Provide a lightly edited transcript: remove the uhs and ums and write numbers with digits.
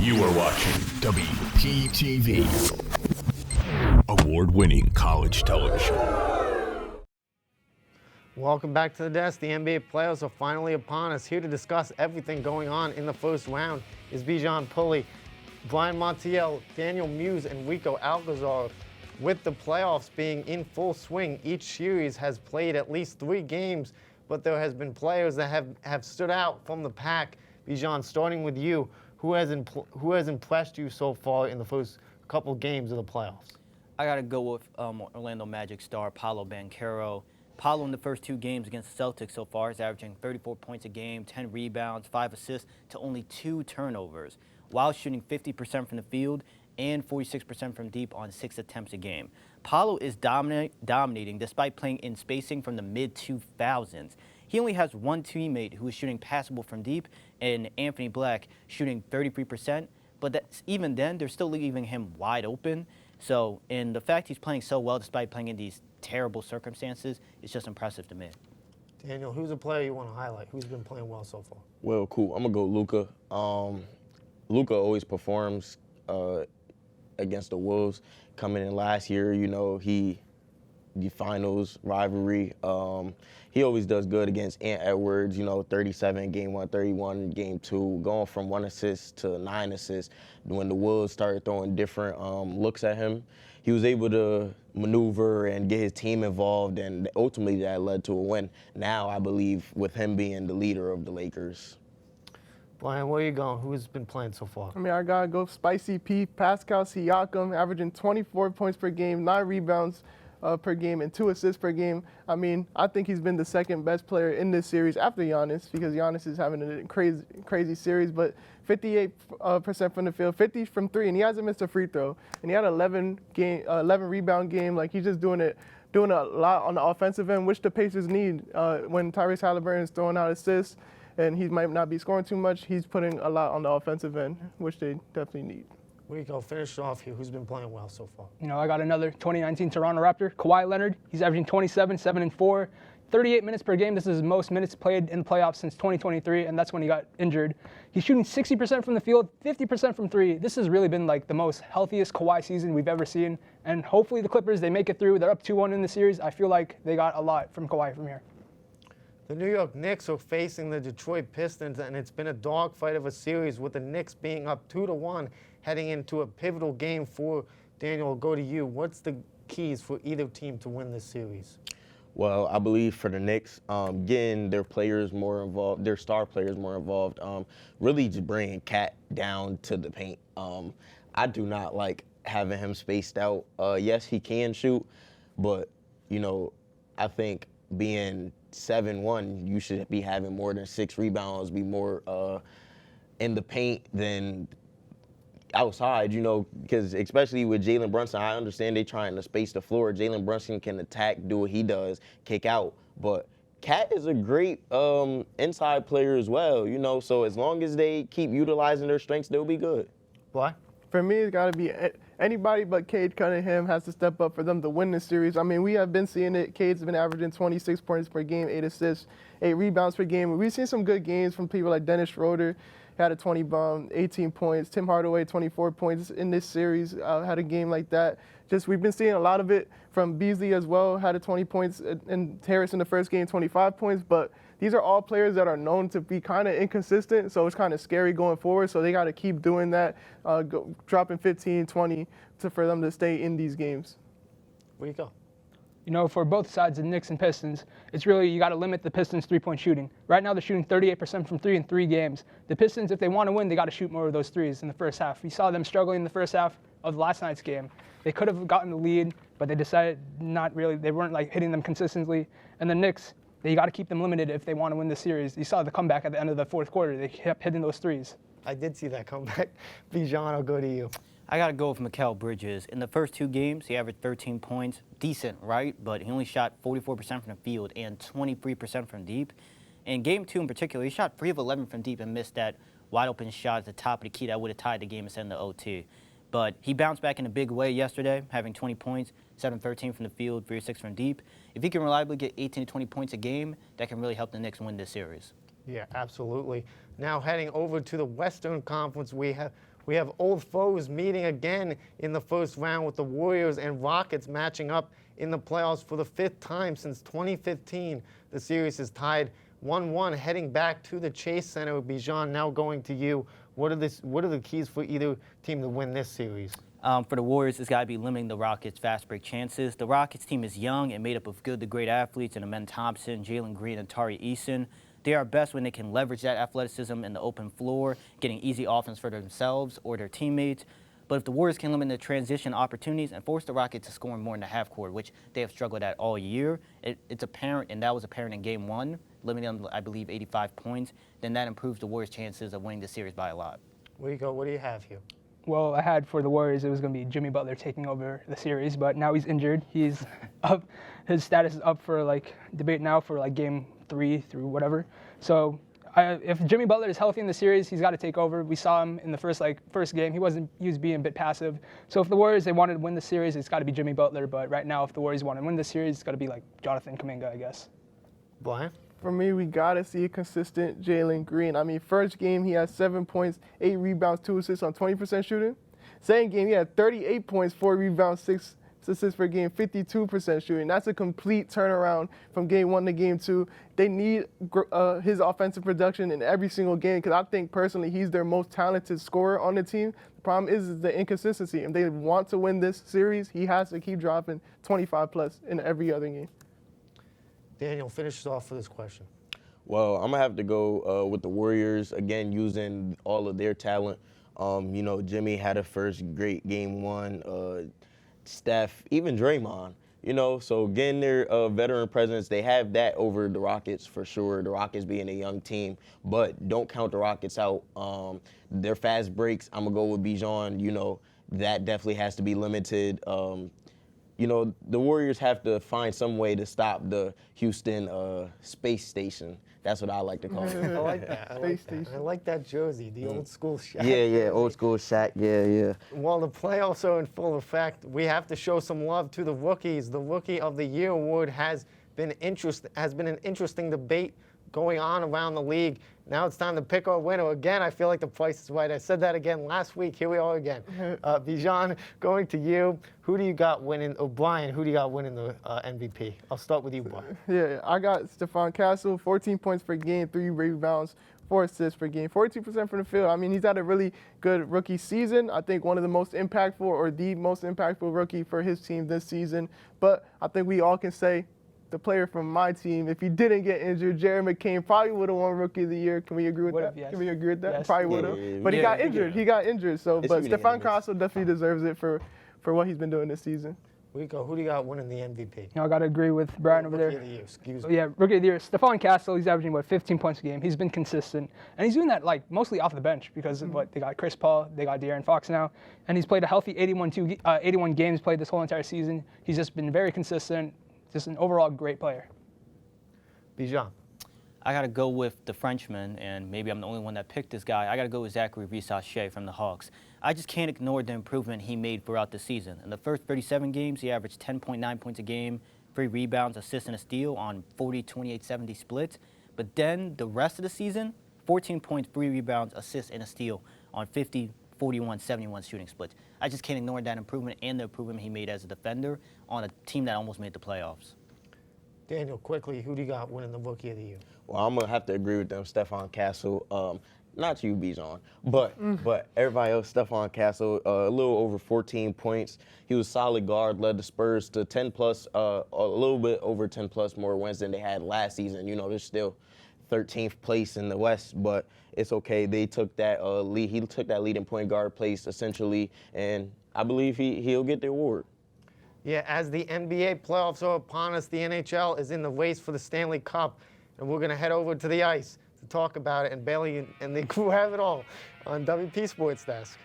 You are watching WPTV, award-winning college television. Welcome back to the desk. The NBA playoffs are finally upon us. Here to discuss everything going on in the first round is Bijan, Pulley, Brian Montiel, Daniel Muse, and Rico Alcazar. With the playoffs being in full swing, each series has played at least 3 games, but there has been players that have stood out from the pack. Bijan, starting with you, who has impressed you so far in the first couple games of the playoffs? I got to go with Orlando Magic star Paolo Banchero. Paolo in the first 2 games against the Celtics so far is averaging 34 points a game, 10 rebounds, 5 assists to only 2 turnovers, while shooting 50% from the field and 46% from deep on 6 attempts a game. Paolo is dominating despite playing in spacing from the mid-2000s. He only has one teammate who is shooting passable from deep, and Anthony Black shooting 33%, but even then, they're still leaving him wide open. So, and the fact he's playing so well despite playing in these terrible circumstances is just impressive to me. Daniel, who's a player you want to highlight? Who's been playing well so far? Well, cool. I'm going to go Luka. Luka always performs against the Wolves. Coming in last year, you know, the finals rivalry. He always does good against Ant Edwards, you know, 37 game 1, 31 game 2, going from 1 assist to 9 assists. When the Wolves started throwing different looks at him, he was able to maneuver and get his team involved, and ultimately that led to a win. Now, I believe, with him being the leader of the Lakers. Brian, where are you going? Who's been playing so far? I mean, I got to go Spicy P, Pascal Siakam, averaging 24 points per game, 9 rebounds per game, and 2 assists per game. I mean, I think he's been the second best player in this series after Giannis, because Giannis is having a crazy series, but 58% from the field, 50 from 3, and he hasn't missed a free throw. And he had 11 rebound game. Like, he's just doing a lot on the offensive end, which the Pacers need. When Tyrese Halliburton is throwing out assists and he might not be scoring too much, he's putting a lot on the offensive end, which they definitely need. Rico, finish off here. Who's been playing well so far? You know, I got another 2019 Toronto Raptor, Kawhi Leonard. He's averaging 27, 7 and 4, 38 minutes per game. This is his most minutes played in the playoffs since 2023, and that's when he got injured. He's shooting 60% from the field, 50% from 3. This has really been like the most healthiest Kawhi season we've ever seen, and hopefully the Clippers, they make it through. They're up 2-1 in the series. I feel like they got a lot from Kawhi from here. The New York Knicks are facing the Detroit Pistons, and it's been a dogfight of a series with the Knicks being up 2-1 heading into a pivotal game for Daniel. I'll go to you. What's the keys for either team to win this series? Well, I believe for the Knicks, getting their players more involved, their star players more involved, really just bringing Cat down to the paint. I do not like having him spaced out. Yes, he can shoot, but, you know, I think being 7-1, you should be having more than 6 rebounds, be more in the paint than outside, you know, because especially with Jalen Brunson, I understand they trying to space the floor. Jalen Brunson can attack, do what he does, kick out. But Cat is a great inside player as well, you know, so as long as they keep utilizing their strengths, they'll be good. Why? For me, it's got to be anybody but Cade Cunningham has to step up for them to win this series. I mean, we have been seeing it. Cade's been averaging 26 points per game, 8 assists, 8 rebounds per game. We've seen some good games from people like Dennis Schroeder, had a 20 bomb, 18 points. Tim Hardaway, 24 points in this series, had a game like that. Just we've been seeing a lot of it from Beasley as well, had a 20 points, and Harris in the first game, 25 points. But these are all players that are known to be kind of inconsistent, so it's kind of scary going forward. So they got to keep doing that, dropping 15, 20 for them to stay in these games. Where you go? You know, for both sides, the Knicks and Pistons, it's really, you got to limit the Pistons' three-point shooting. Right now, they're shooting 38% from 3 in 3 games. The Pistons, if they want to win, they got to shoot more of those threes in the first half. We saw them struggling in the first half of last night's game. They could have gotten the lead, but they decided not really. They weren't like hitting them consistently. And the Knicks, they got to keep them limited if they want to win the series. You saw the comeback at the end of the fourth quarter. They kept hitting those threes. I did see that comeback. Bijan, I'll go to you. I got to go with Mikal Bridges. In the first 2 games, he averaged 13 points. Decent, right? But he only shot 44% from the field and 23% from deep. In Game 2 in particular, he shot 3 of 11 from deep and missed that wide-open shot at the top of the key that would have tied the game instead of the OT. But he bounced back in a big way yesterday, having 20 points, 7-13 from the field, 3-6 from deep. If he can reliably get 18 to 20 points a game, that can really help the Knicks win this series. Yeah, absolutely. Now heading over to the Western Conference, we We have old foes meeting again in the first round with the Warriors and Rockets matching up in the playoffs for the 5th time since 2015. The series is tied 1-1 heading back to the Chase Center. Bijan, now going to you. What are the keys for either team to win this series? For the Warriors, it's got to be limiting the Rockets' fast break chances. The Rockets team is young and made up of good to great athletes in Amen Thompson, Jalen Green, and Tari Eason. They are best when they can leverage that athleticism in the open floor, getting easy offense for themselves or their teammates. But if the Warriors can limit the transition opportunities and force the Rockets to score more in the half court, which they have struggled at all year, it's apparent, and that was apparent in Game 1, limiting them, I believe, 85 points, then that improves the Warriors' chances of winning the series by a lot. Rico, what do you have here? Well, I had for the Warriors, it was going to be Jimmy Butler taking over the series, but now he's injured. He's up. His status is up for debate now for Game 3 through whatever. So if Jimmy Butler is healthy in the series, he's got to take over. We saw him in the first game. He was being a bit passive. So if the Warriors, they wanted to win the series, it's got to be Jimmy Butler. But right now, if the Warriors want to win the series, it's got to be Jonathan Kuminga, I guess. Brian? For me, we got to see a consistent Jalen Green. I mean, first game, he had 7 points, 8 rebounds, 2 assists on 20% shooting. Second game, he had 38 points, 4 rebounds, 6 assists per game, 52% shooting. That's a complete turnaround from Game 1 to Game 2. They need his offensive production in every single game because I think, personally, he's their most talented scorer on the team. The problem is the inconsistency. If they want to win this series, he has to keep dropping 25-plus in every other game. Daniel, finish us off for this question. Well, I'm going to have to go with the Warriors, again, using all of their talent. Jimmy had a first great Game 1. Steph, even Draymond, so getting their veteran presence, they have that over the Rockets for sure, the Rockets being a young team, but don't count the Rockets out. Their fast breaks, I'm going to go with Bijan, that definitely has to be limited. The Warriors have to find some way to stop the Houston space station. That's what I like to call it. I like that. I like that jersey, the old school Shaq. Yeah, old school Shaq. Yeah. While the playoffs are in full effect, we have to show some love to the rookies. The Rookie of the Year award has been an interesting debate going on around the league. Now it's time to pick our winner. Again, I feel like the price is right. I said that again last week. Here we are again. Bijan, going to you. Who do you got winning? Oh, Brian, who do you got winning the MVP? I'll start with you, Brian. Yeah, I got Stephon Castle, 14 points per game, 3 rebounds, 4 assists per game, 42% from the field. I mean, he's had a really good rookie season. I think one of the most impactful or the most impactful rookie for his team this season. But I think we all can say the player from my team, if he didn't get injured, Jared McCain probably would have won Rookie of the Year. Can we agree with that? Yes. Can we agree with that? Yes. Probably would have. But he got injured. He got injured. So, but Stephon Castle definitely deserves it for what he's been doing this season. Rico, who do you got winning the MVP? I got to agree with Brian over there. Rookie of the Year, excuse me. Yeah, Rookie of the Year. Stephon Castle, he's averaging, 15 points a game. He's been consistent. And he's doing that, mostly off the bench because of they got Chris Paul, they got De'Aaron Fox now. And he's played a healthy 81 games played this whole entire season. He's just been very consistent, just an overall great player. Bijan. I got to go with the Frenchman, and maybe I'm the only one that picked this guy. I got to go with Zachary Risache from the Hawks. I just can't ignore the improvement he made throughout the season. In the first 37 games, he averaged 10.9 points a game, 3 rebounds, assists, and a steal on 40, 28, 70 splits. But then the rest of the season, 14 points, 3 rebounds, assists, and a steal on 50, 41, 71 shooting splits. I just can't ignore that improvement and the improvement he made as a defender on a team that almost made the playoffs. Daniel, quickly, who do you got winning the Rookie of the Year? Well, I'm going to have to agree with them, Stephon Castle. Not you, Bijan, but everybody else, Stephon Castle, a little over 14 points. He was solid guard, led the Spurs to 10-plus, a little bit over 10-plus more wins than they had last season. They're still 13th place in the West, but it's okay. They took that lead. He took that leading point guard place, essentially, and I believe he'll get the award. Yeah, as the NBA playoffs are upon us, the NHL is in the race for the Stanley Cup, and we're going to head over to the ice to talk about it, and Baylee and the crew have it all on WP Sports Desk.